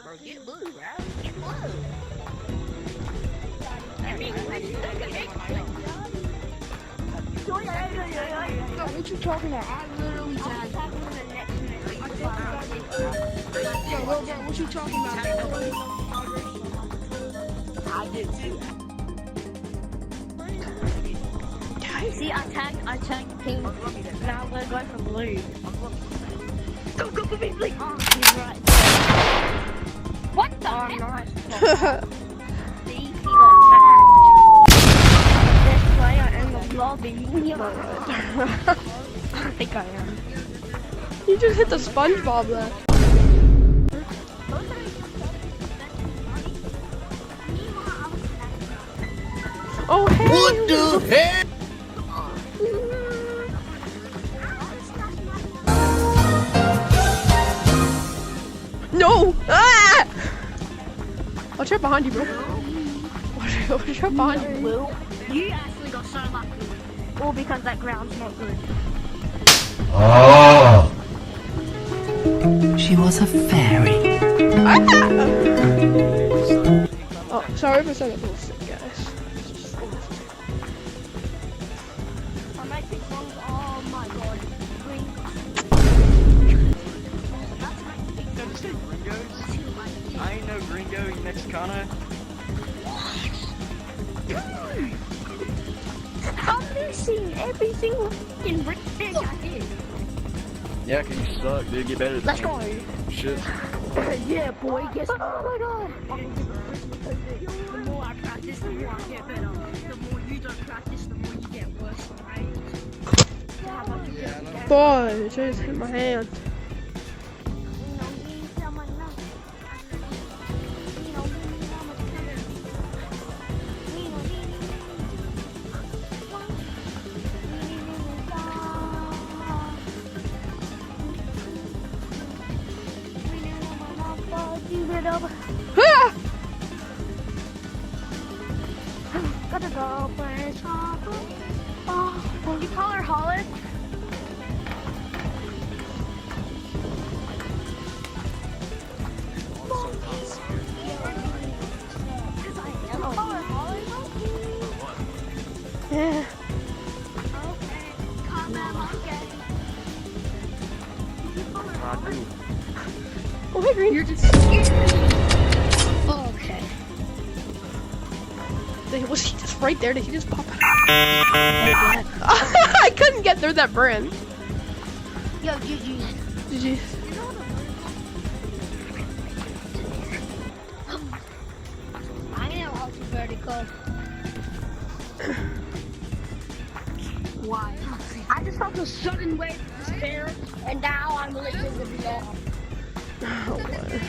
bro. Get blue, bro. Get blue. What you talking about? I literally tagged him. What you talking about? I did too. See, I tagged pink. Now we're going for blue. Don't go for me, please. Oh, he's right. What the heck? Nice. See, he got tagged. This player in the lobby. I think I am. You just hit the SpongeBob there. Oh, hey! What the heck? No! Ah! Watch out behind you, bro. Watch out behind you. Will, you actually got so lucky. All because that ground's not good. Oh. She was a fairy. Ah! Oh, sorry for saying a little sick, guys. I make these songs, oh my god. Green. I ain't no gringo, you Mexicano. I'm missing every single fucking brick I did. Yeah, cause you suck, dude. Get better than Let's me. go. Shit. Yeah, boy, guess what? Oh my god. The more I practice, the more I get better. The more you don't practice, the more you get worse, right? Boy, it just hit my hand. Ah! Gotta go play soccer. Oh, will you call her Holland? Yeah. Okay, calm down, okay. Oh, hey, Green. You're just okay. Was he just right there? Did he just pop out? I couldn't get through that brand. Yo, GG. Did you? I am also vertical. Why? I just felt a sudden wave of despair, and now I'm living the beyond. Oh, boy.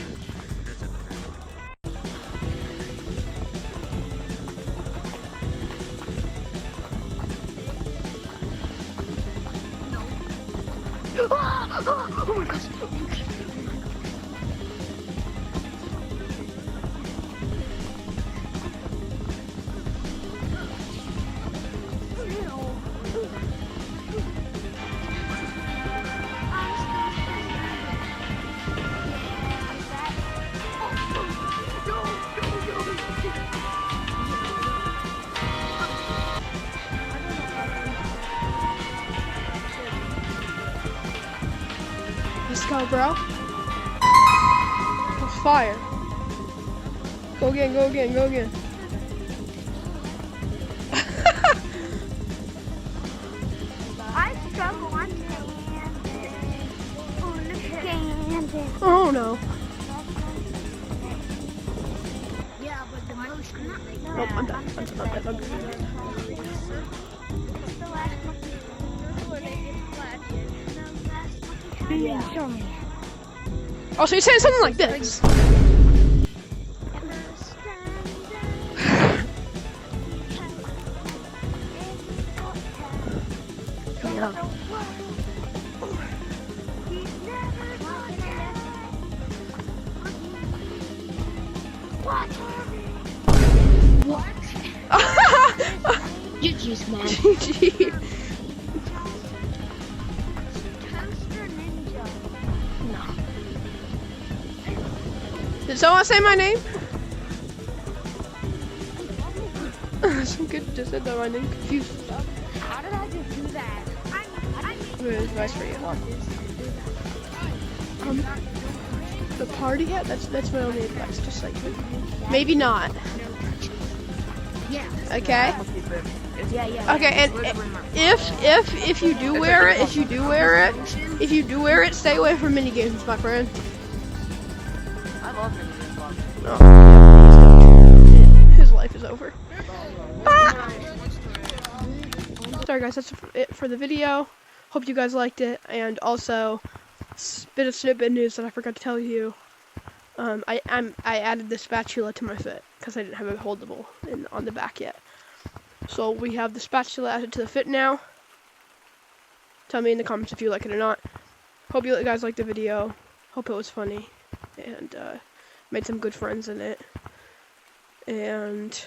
Oh my gosh. Let's go, bro. Fire. Go again, go again, go again. I struggle on Oh no. Yeah, but the most Nope, I'm done. I'm done. I'm done. Yeah. Show me. Oh, so you're saying something like this? Yeah. What? GG's, man. GG. someone say my name? Some kid just said that my name. Confused. How did I just do that? Good advice for you. The party? Yeah, that's my only advice. Just like, maybe not. Yeah. Okay. Yeah. Okay, and if you do wear it, if you do wear it, stay away from mini games, my friend. I love mini games. Oh, his life is over. Ah! Sorry guys, that's it for the video. Hope you guys liked it, and also bit of snippet news that I forgot to tell you. I added the spatula to my fit because I didn't have it holdable on the back yet. So we have the spatula added to the fit now. Tell me in the comments if you like it or not. Hope you guys liked the video. Hope it was funny and made some good friends in it. And